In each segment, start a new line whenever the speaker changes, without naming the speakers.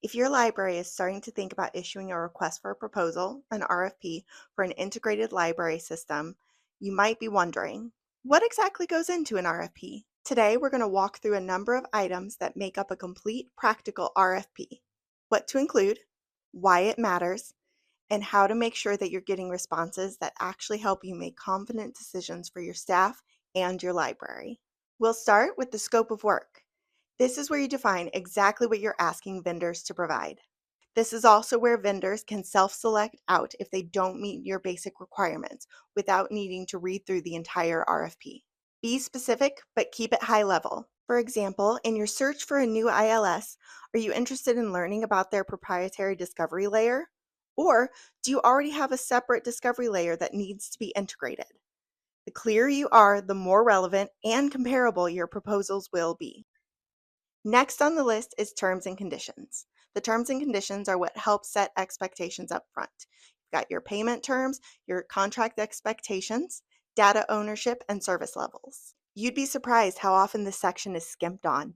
If your library is starting to think about issuing a request for a proposal, an RFP, for an integrated library system, you might be wondering, what exactly goes into an RFP? Today, we're going to walk through a number of items that make up a complete practical RFP, what to include, why it matters, and how to make sure that you're getting responses that actually help you make confident decisions for your staff and your library. We'll start with the scope of work. This is where you define exactly what you're asking vendors to provide. This is also where vendors can self-select out if they don't meet your basic requirements without needing to read through the entire RFP. Be specific, but keep it high level. For example, in your search for a new ILS, are you interested in learning about their proprietary discovery layer? Or do you already have a separate discovery layer that needs to be integrated? The clearer you are, the more relevant and comparable your proposals will be. Next on the list is terms and conditions. The terms and conditions are what help set expectations up front. You've got your payment terms, your contract expectations, data ownership, and service levels. You'd be surprised how often this section is skimped on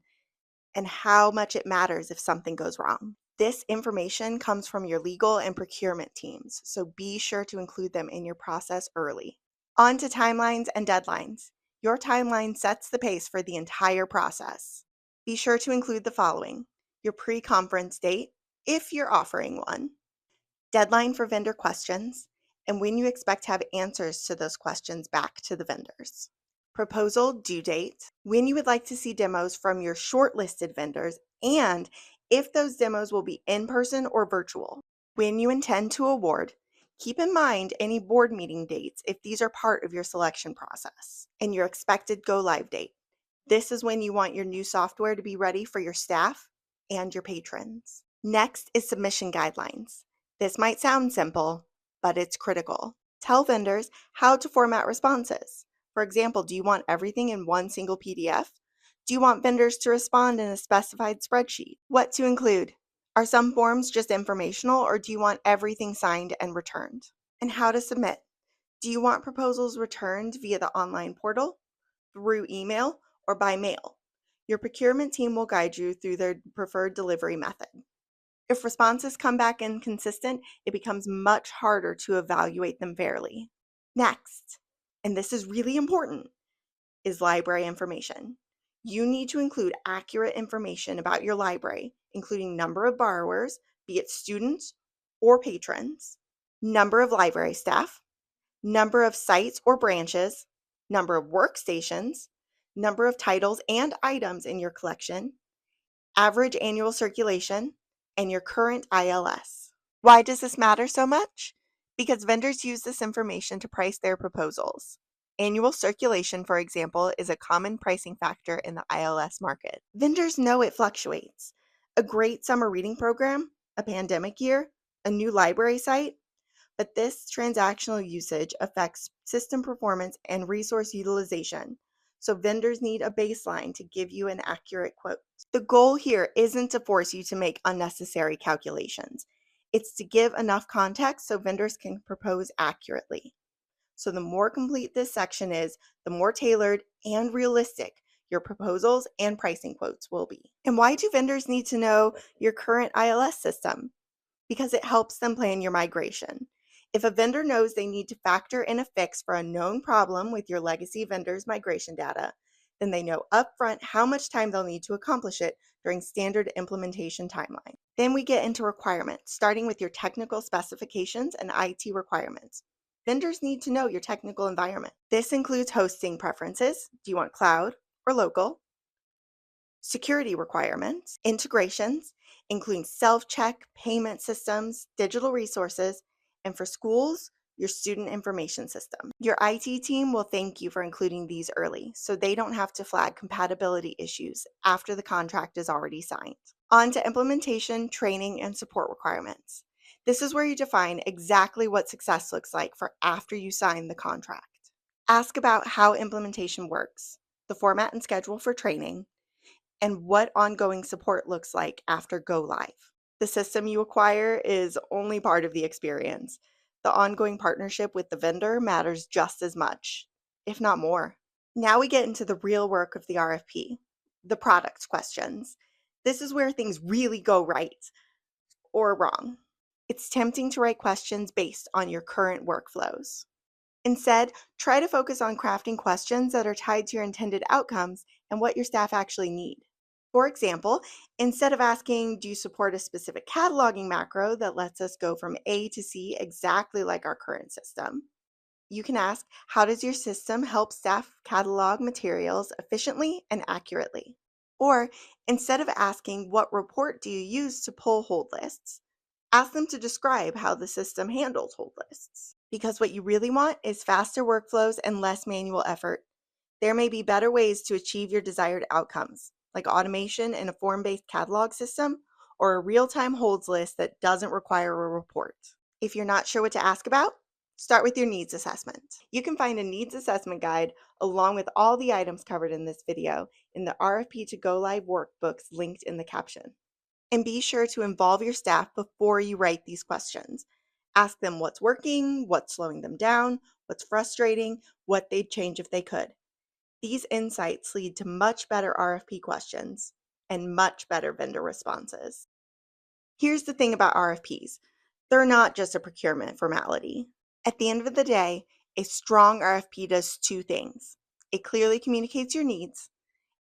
and how much it matters if something goes wrong. This information comes from your legal and procurement teams, so be sure to include them in your process early. On to timelines and deadlines. Your timeline sets the pace for the entire process. Be sure to include the following: your pre-conference date, if you're offering one, deadline for vendor questions, and when you expect to have answers to those questions back to the vendors. Proposal due date, when you would like to see demos from your shortlisted vendors, and if those demos will be in person or virtual. When you intend to award, keep in mind any board meeting dates if these are part of your selection process, and your expected go live date. This is when you want your new software to be ready for your staff and your patrons. Next is submission guidelines. This might sound simple, but it's critical. Tell vendors how to format responses. For example, do you want everything in one single PDF? Do you want vendors to respond in a specified spreadsheet? What to include? Are some forms just informational, or do you want everything signed and returned? And how to submit. Do you want proposals returned via the online portal, through email, or by mail? Your procurement team will guide you through their preferred delivery method. If responses come back inconsistent, it becomes much harder to evaluate them fairly. Next, and this is really important, is library information. You need to include accurate information about your library, including number of borrowers, be it students or patrons, number of library staff, number of sites or branches, number of workstations, number of titles and items in your collection, average annual circulation, and your current ILS. Why does this matter so much? Because vendors use this information to price their proposals. Annual circulation, for example, is a common pricing factor in the ILS market. Vendors know it fluctuates. A great summer reading program, a pandemic year, a new library site, but this transactional usage affects system performance and resource utilization, so vendors need a baseline to give you an accurate quote. The goal here isn't to force you to make unnecessary calculations. It's to give enough context so vendors can propose accurately. So the more complete this section is, the more tailored and realistic your proposals and pricing quotes will be. And why do vendors need to know your current ILS system? Because it helps them plan your migration. If a vendor knows they need to factor in a fix for a known problem with your legacy vendor's migration data, then they know upfront how much time they'll need to accomplish it during standard implementation timeline. Then we get into requirements, starting with your technical specifications and IT requirements. Vendors need to know your technical environment. This includes hosting preferences. Do you want cloud or local? Security requirements, integrations, including self-check, payment systems, digital resources, and for schools, your student information system. Your IT team will thank you for including these early, so they don't have to flag compatibility issues after the contract is already signed. On to implementation, training, and support requirements. This is where you define exactly what success looks like for after you sign the contract. Ask about how implementation works, the format and schedule for training, and what ongoing support looks like after go live. The system you acquire is only part of the experience. The ongoing partnership with the vendor matters just as much, if not more. Now we get into the real work of the RFP, the product questions. This is where things really go right. or wrong. It's tempting to write questions based on your current workflows. Instead, try to focus on crafting questions that are tied to your intended outcomes and what your staff actually need. For example, instead of asking, do you support a specific cataloging macro that lets us go from A to C exactly like our current system? You can ask, how does your system help staff catalog materials efficiently and accurately? Or instead of asking, what report do you use to pull hold lists? Ask them to describe how the system handles hold lists. Because what you really want is faster workflows and less manual effort. There may be better ways to achieve your desired outcomes, like automation in a form-based catalog system or a real-time holds list that doesn't require a report. If you're not sure what to ask about, start with your needs assessment. You can find a needs assessment guide along with all the items covered in this video in the RFP to Go Live workbooks linked in the caption. And be sure to involve your staff before you write these questions. Ask them what's working, what's slowing them down, what's frustrating, what they'd change if they could. These insights lead to much better RFP questions and much better vendor responses. Here's the thing about RFPs. They're not just a procurement formality. At the end of the day, a strong RFP does two things. It clearly communicates your needs,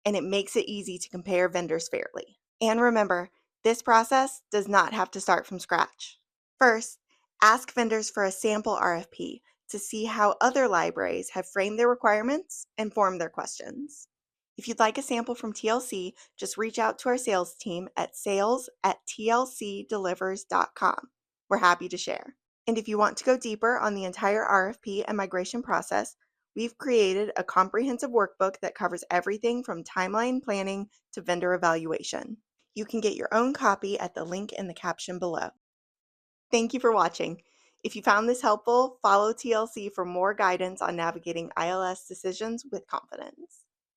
and it makes it easy to compare vendors fairly. And remember, this process does not have to start from scratch. First, ask vendors for a sample RFP to see how other libraries have framed their requirements and formed their questions. If you'd like a sample from TLC, just reach out to our sales team at sales@tlcdelivers.com. We're happy to share. And if you want to go deeper on the entire RFP and migration process, we've created a comprehensive workbook that covers everything from timeline planning to vendor evaluation. You can get your own copy at the link in the caption below. Thank you for watching. If you found this helpful, follow TLC for more guidance on navigating ILS decisions with confidence.